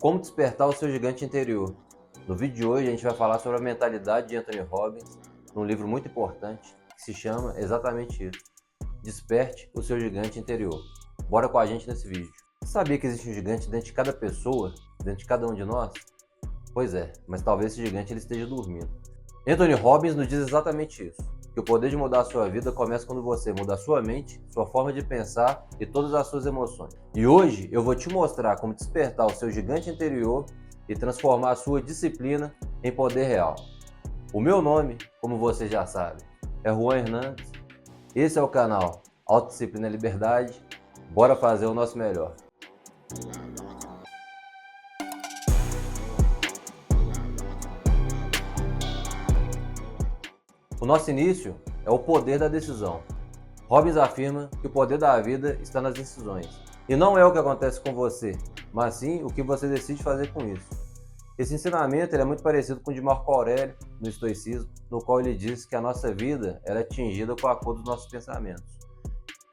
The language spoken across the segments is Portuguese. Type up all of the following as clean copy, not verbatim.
Como despertar o seu gigante interior. No vídeo de hoje a gente vai falar sobre a mentalidade de Anthony Robbins, num livro muito importante que se chama exatamente isso: Desperte o seu gigante interior. Bora com a gente nesse vídeo. Você sabia que existe um gigante dentro de cada pessoa, dentro de cada um de nós? Pois é, mas talvez esse gigante ele esteja dormindo. Anthony Robbins nos diz exatamente isso, que o poder de mudar a sua vida começa quando você muda a sua mente, sua forma de pensar e todas as suas emoções. E hoje eu vou te mostrar como despertar o seu gigante interior e transformar a sua disciplina em poder real. O meu nome, como você já sabe, é Juan Hernandes. Esse é o canal Autodisciplina e Liberdade. Bora fazer o nosso melhor. O nosso início é o poder da decisão. Robbins afirma que o poder da vida está nas decisões. E não é o que acontece com você, mas sim o que você decide fazer com isso. Esse ensinamento é muito parecido com o de Marco Aurélio, no estoicismo, no qual ele diz que a nossa vida é atingida com a cor dos nossos pensamentos.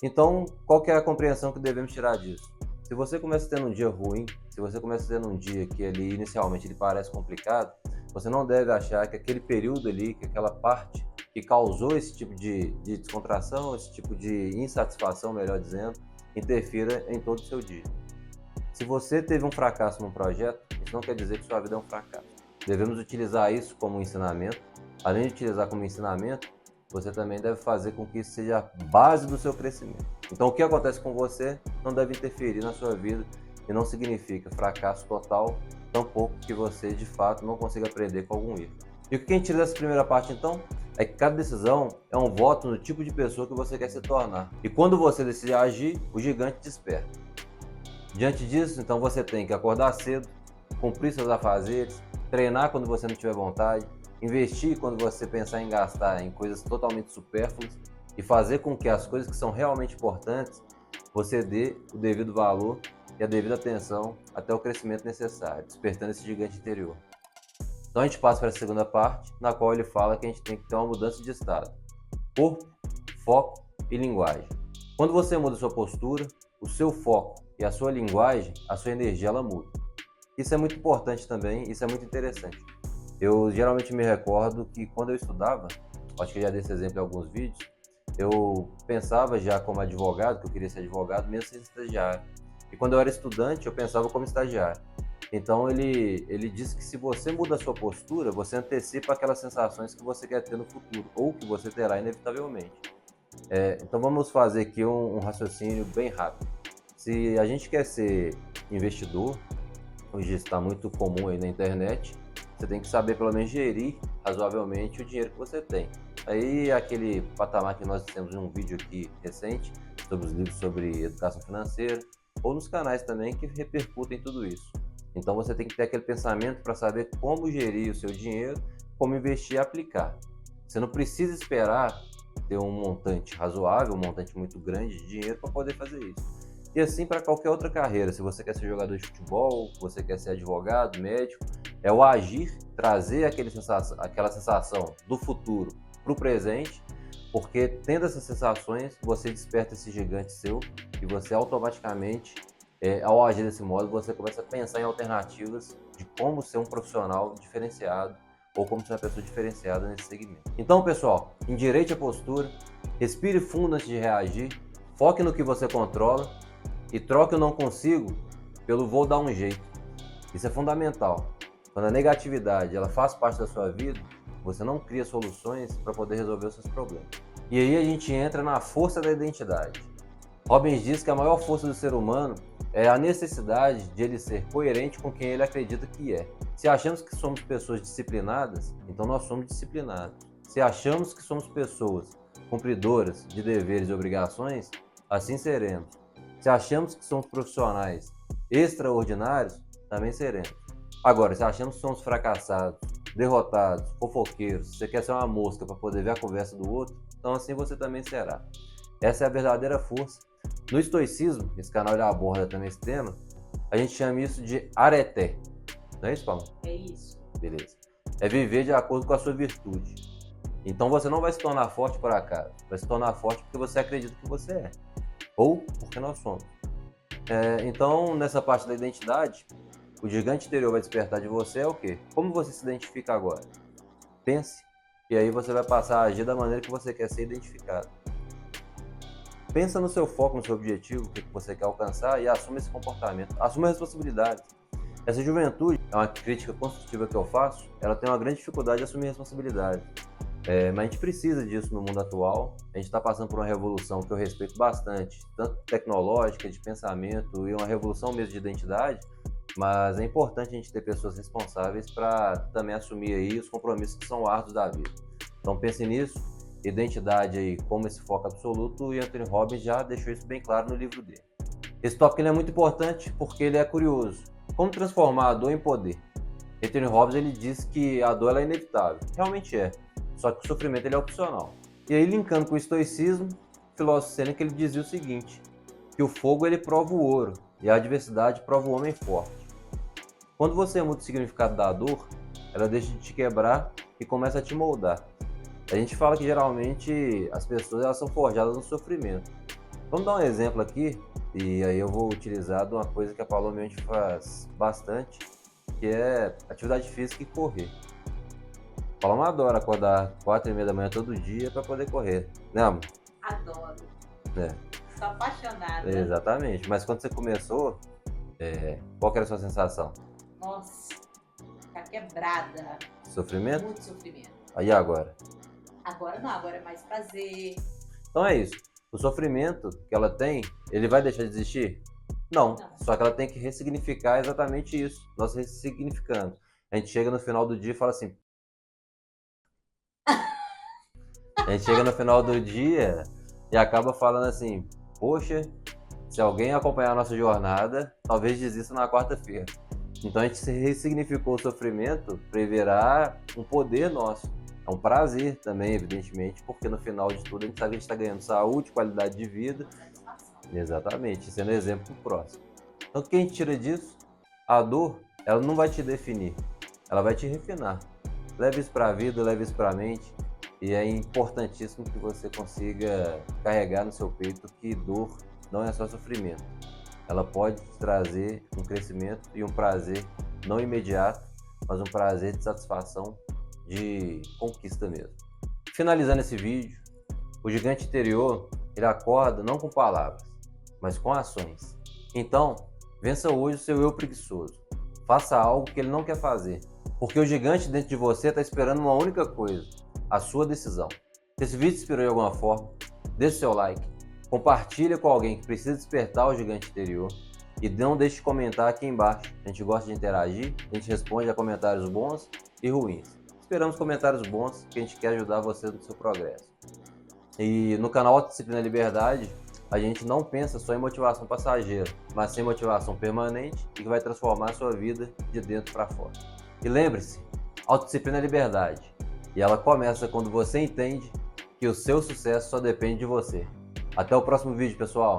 Então, qual que é a compreensão que devemos tirar disso? Se você começa tendo um dia ruim, se você começa tendo um dia que ali inicialmente ele parece complicado, você não deve achar que aquele período ali, que aquela parte que causou esse tipo de descontração, esse tipo de insatisfação, melhor dizendo, interfira em todo o seu dia. Se você teve um fracasso num projeto, isso não quer dizer que sua vida é um fracasso. Devemos utilizar isso como um ensinamento. Além de utilizar como ensinamento, você também deve fazer com que isso seja a base do seu crescimento. Então, o que acontece com você não deve interferir na sua vida e não significa fracasso total, tampouco que você, de fato, não consiga aprender com algum erro. E o que a gente tira dessa primeira parte, então, é que cada decisão é um voto no tipo de pessoa que você quer se tornar. E quando você decide agir, o gigante desperta. Diante disso, então, você tem que acordar cedo, cumprir seus afazeres, treinar quando você não tiver vontade, investir quando você pensar em gastar em coisas totalmente supérfluas e fazer com que as coisas que são realmente importantes você dê o devido valor e a devida atenção até o crescimento necessário, despertando esse gigante interior. Então a gente passa para a segunda parte, na qual ele fala que a gente tem que ter uma mudança de estado: corpo, foco e linguagem. Quando você muda sua postura, o seu foco e a sua linguagem, a sua energia ela muda. Isso é muito importante também, isso é muito interessante. Eu geralmente me recordo que quando eu estudava, acho que já dei esse exemplo em alguns vídeos, eu pensava já como advogado, que eu queria ser advogado mesmo sem estagiário. E quando eu era estudante, eu pensava como estagiário. Então ele diz que se você muda a sua postura, você antecipa aquelas sensações que você quer ter no futuro, ou que você terá inevitavelmente. Então vamos fazer aqui um raciocínio bem rápido. Se a gente quer ser investidor, hoje está muito comum aí na internet, você tem que saber pelo menos gerir razoavelmente o dinheiro que você tem. Aí aquele patamar que nós temos em um vídeo aqui recente, sobre os livros sobre educação financeira, ou nos canais também que repercutem tudo isso. Então você tem que ter aquele pensamento para saber como gerir o seu dinheiro, como investir e aplicar. Você não precisa esperar ter um montante razoável, um montante muito grande de dinheiro para poder fazer isso. E assim para qualquer outra carreira, se você quer ser jogador de futebol, você quer ser advogado, médico, é o agir, trazer aquela sensação do futuro para o presente, porque tendo essas sensações, você desperta esse gigante seu e você automaticamente, ao agir desse modo, você começa a pensar em alternativas de como ser um profissional diferenciado ou como ser uma pessoa diferenciada nesse segmento. Então, pessoal, endireite a postura, respire fundo antes de reagir, foque no que você controla e troque o não consigo pelo vou dar um jeito. Isso é fundamental. Quando a negatividade ela faz parte da sua vida, você não cria soluções para poder resolver os seus problemas. E aí a gente entra na força da identidade. Robbins diz que a maior força do ser humano é a necessidade de ele ser coerente com quem ele acredita que é. Se achamos que somos pessoas disciplinadas, então nós somos disciplinados. Se achamos que somos pessoas cumpridoras de deveres e obrigações, assim seremos. Se achamos que somos profissionais extraordinários, também seremos. Agora, se achamos que somos fracassados, derrotados, fofoqueiros, se você quer ser uma mosca para poder ver a conversa do outro, então assim você também será. Essa é a verdadeira força. No estoicismo, esse canal ele aborda também esse tema, a gente chama isso de areté. Não é isso, Paulo? É isso. Beleza. É viver de acordo com a sua virtude. Então você não vai se tornar forte por acaso, vai se tornar forte porque você acredita que você é. Ou porque nós somos. Então, nessa parte da identidade, o gigante interior vai despertar de você é o quê? Como você se identifica agora? Pense, e aí você vai passar a agir da maneira que você quer ser identificado. Pensa no seu foco, no seu objetivo, o que você quer alcançar e assuma esse comportamento. Assuma a responsabilidade. Essa juventude, é uma crítica construtiva que eu faço, ela tem uma grande dificuldade de assumir responsabilidade. Mas a gente precisa disso no mundo atual. A gente está passando por uma revolução que eu respeito bastante, tanto tecnológica, de pensamento e uma revolução mesmo de identidade, mas é importante a gente ter pessoas responsáveis para também assumir aí os compromissos que são árduos da vida. Então pense nisso, identidade aí como esse foco absoluto, e Anthony Robbins já deixou isso bem claro no livro dele. Esse tópico ele é muito importante porque ele é curioso. Como transformar a dor em poder? Anthony Robbins ele diz que a dor ela é inevitável, realmente é, só que o sofrimento ele é opcional. E aí linkando com o estoicismo, o filósofo Sêneca ele dizia o seguinte, que o fogo ele prova o ouro e a adversidade prova o homem forte. Quando você muda o significado da dor, ela deixa de te quebrar e começa a te moldar. A gente fala que geralmente as pessoas elas são forjadas no sofrimento. Vamos dar um exemplo aqui, e aí eu vou utilizar de uma coisa que a Paloma faz bastante, que é atividade física e correr. A Paloma adora acordar 4h30 da manhã todo dia para poder correr, né, amor? Adoro. É. Sou apaixonada. Exatamente, mas quando você começou, qual que era a sua sensação? Nossa, ficar quebrada. Sofrimento? Muito sofrimento. Aí agora? Agora não, agora é mais prazer. Então é isso. O sofrimento que ela tem, ele vai deixar de existir? Não. Só que ela tem que ressignificar exatamente isso. Nós ressignificando. A gente chega no final do dia e fala assim... A gente chega no final do dia e acaba falando assim... Poxa, se alguém acompanhar a nossa jornada, talvez desista na quarta-feira. Então a gente ressignificou o sofrimento para virar um poder nosso. É um prazer também, evidentemente, porque no final de tudo a gente sabe que a gente está ganhando saúde, qualidade de vida. Exatamente, sendo exemplo para o próximo. Então o que a gente tira disso? A dor, ela não vai te definir, ela vai te refinar. Leve isso para a vida, leve isso para a mente. E é importantíssimo que você consiga carregar no seu peito que dor não é só sofrimento. Ela pode te trazer um crescimento e um prazer não imediato, mas um prazer de satisfação, de conquista mesmo. Finalizando esse vídeo, o gigante interior ele acorda não com palavras, mas com ações. Então, vença hoje o seu eu preguiçoso. Faça algo que ele não quer fazer, porque o gigante dentro de você está esperando uma única coisa, a sua decisão. Se esse vídeo te inspirou de alguma forma, deixe seu like, compartilhe com alguém que precisa despertar o gigante interior e não deixe de comentar aqui embaixo. A gente gosta de interagir, a gente responde a comentários bons e ruins. Esperamos comentários bons, que a gente quer ajudar você no seu progresso. E no canal Autodisciplina e Liberdade, a gente não pensa só em motivação passageira, mas sim motivação permanente e que vai transformar a sua vida de dentro para fora. E lembre-se, autodisciplina é liberdade. E ela começa quando você entende que o seu sucesso só depende de você. Até o próximo vídeo, pessoal!